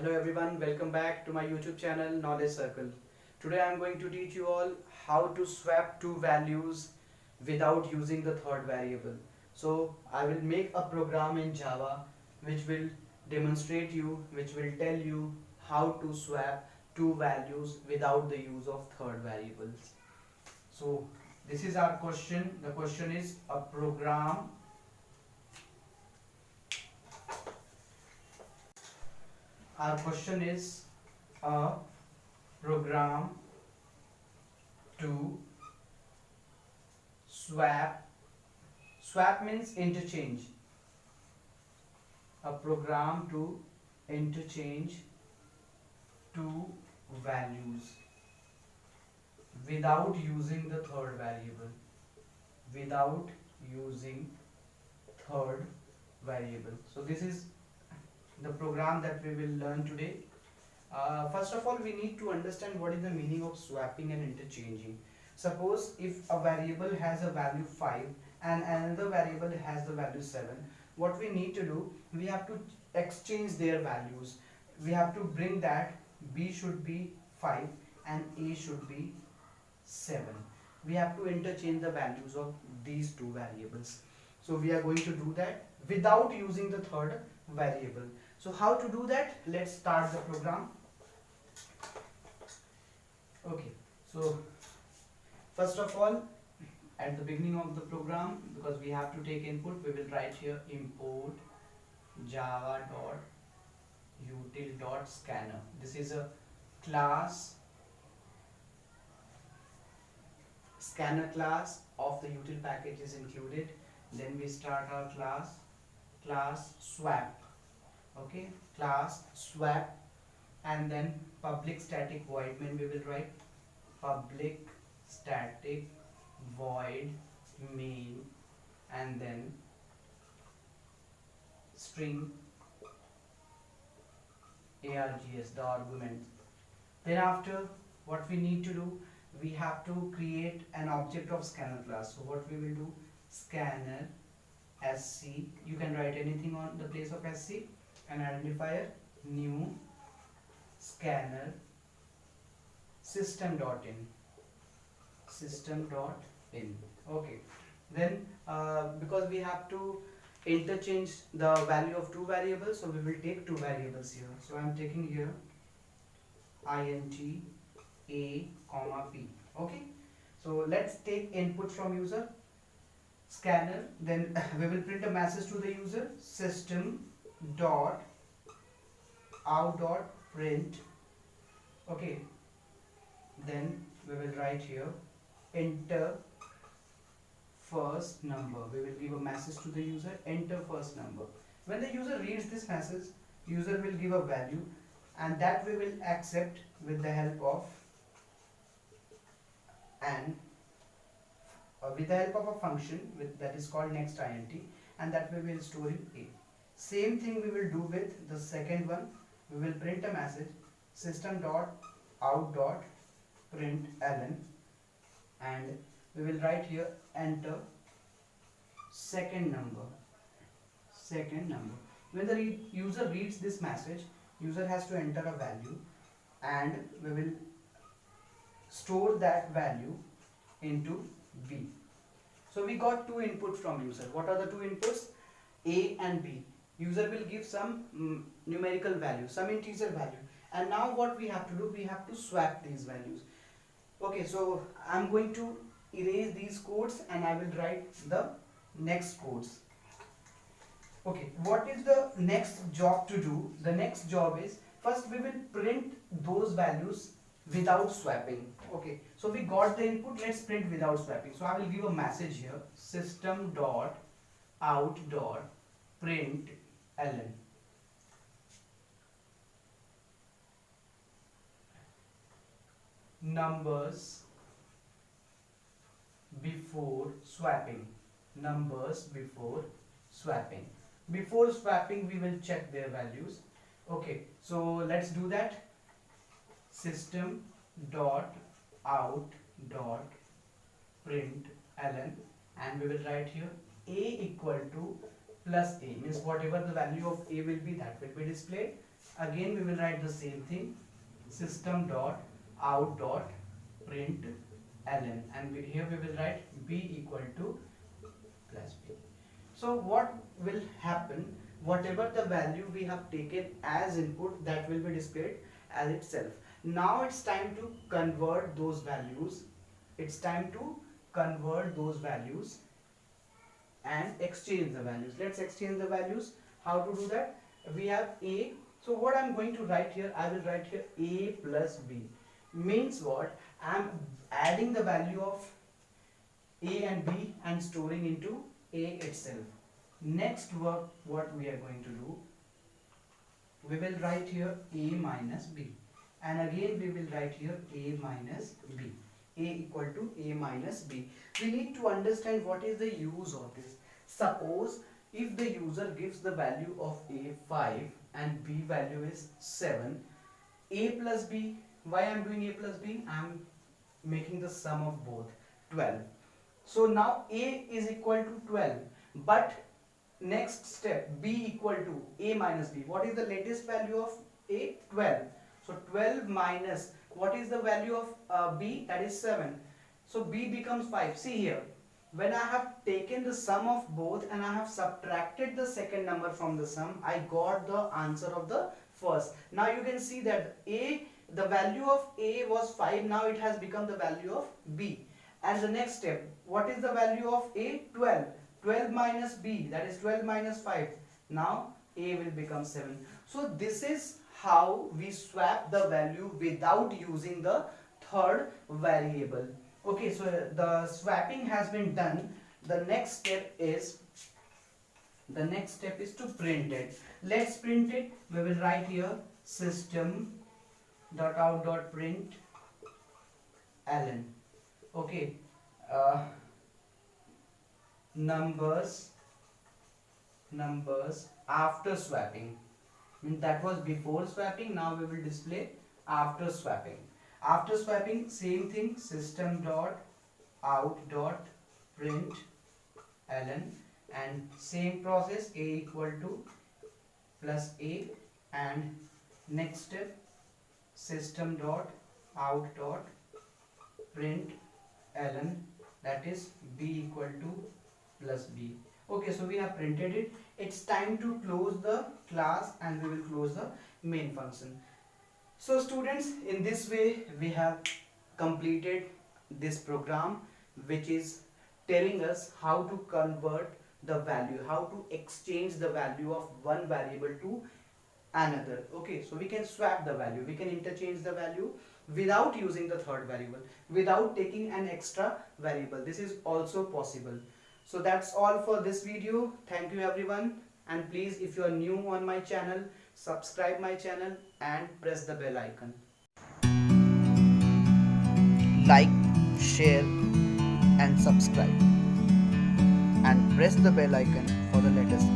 Hello everyone, welcome back to my YouTube channel Knowledge Circle. Today I am going to teach you all how to swap two values without using the third variable. So I will make a program in Java which will demonstrate you, which will tell you how to swap two values without the use of third variables. So this is our question. The question is a program. Our question is a program to swap means interchange, a program to interchange two values without using the third variable, without using third variable. So this is the program that we will learn today. First of all, we need to understand what is the meaning of swapping and interchanging. Suppose if a variable has a value 5 and another variable has the value 7, what we need to do, we have to exchange their values. We have to bring that b should be 5 and a should be 7. We have to interchange the values of these two variables. So we are going to do that without using the third variable. So how to do that? Let's start the program. Okay, so first of all, at the beginning of the program, because we have to take input, we will write here import java.util.scanner. This is a class, scanner class of the util package is included. Then we start our class swap. Okay, class swap, and then public static void main we will write public static void main, and then string args, the argument. Then after, what we need to do, we have to create an object of scanner class. So what we will do, scanner sc, you can write anything on the place of sc, an identifier, new scanner system.in. Okay, then because we have to interchange the value of two variables, so we will take two variables here. So I am taking here int a comma p. Okay, so let's take input from user scanner, then we will print a message to the user, system dot out dot print. Okay, then we will write here enter first number. We will give a message to the user, enter first number. When the user reads this message, user will give a value, and that we will accept with the help of a function that is called next int, and that we will store in a. Same thing we will do with the second one. We will print a message, system dot out dot println, and we will write here enter second number. When the user reads this message, user has to enter a value, and we will store that value into b. So we got two inputs from user. What are the two inputs? A and b. User will give some numerical value, some integer value, and now what we have to do, we have to swap these values. Okay, so I'm going to erase these codes and I will write the next codes. Okay, what is the next job to do? The next job is, first we will print those values without swapping. Okay, so we got the input, let's print without swapping. So I will give a message here, system dot out dot println numbers before swapping. Before swapping we will check their values. Okay, so let's do that. System dot out dot println, and we will write here a equal to plus a, means whatever the value of a will be, that will be displayed, again we will write the same thing, system dot out dot print ln, and here we will write b equal to plus b. So what will happen, whatever the value we have taken as input, that will be displayed as itself. Now it's time to convert those values. It's time to convert those values and exchange the values. Let's exchange the values. How to do that? We have a, so what I'm going to write here, I will write here a plus b. Means what? I'm adding the value of a and b and storing into a itself. Next work, what we are going to do, we will write here a minus b, and again we will write here a minus b, a equal to a minus b. We need to understand what is the use of this. Suppose if the user gives the value of a 5 and b value is 7, a plus b, why I am doing a plus b? I am making the sum of both, 12. So now a is equal to 12, but next step, b equal to a minus b. What is the latest value of a? 12. So 12 minus, what is the value of b? That is 7. So b becomes 5. See here, when I have taken the sum of both and I have subtracted the second number from the sum, I got the answer of the first. Now you can see that a, the value of a was 5, now it has become the value of b. And the next step, what is the value of a? 12. 12 minus b, that is 12 minus 5. Now a will become 7. So this is how we swap the value without using the third variable. Okay, so the swapping has been done. The next step is to print it. Let's print it. We will write here system dot out dot print ln. Okay, numbers after swapping. That was before swapping, now we will display after swapping. After swapping, same thing, system dot out dot print ln, and same process, a equal to plus a, and next step, system dot out dot print ln, that is b equal to plus b. Okay, so we have printed it. It's time to close the class and we will close the main function. So students, in this way we have completed this program, which is telling us how to convert the value, how to exchange the value of one variable to another. Okay, so we can swap the value, we can interchange the value without using the third variable, without taking an extra variable. This is also possible. So that's all for this video. Thank you everyone, and please, if you are new on my channel, subscribe my channel and press the bell icon. Like, share and subscribe, and press the bell icon for the latest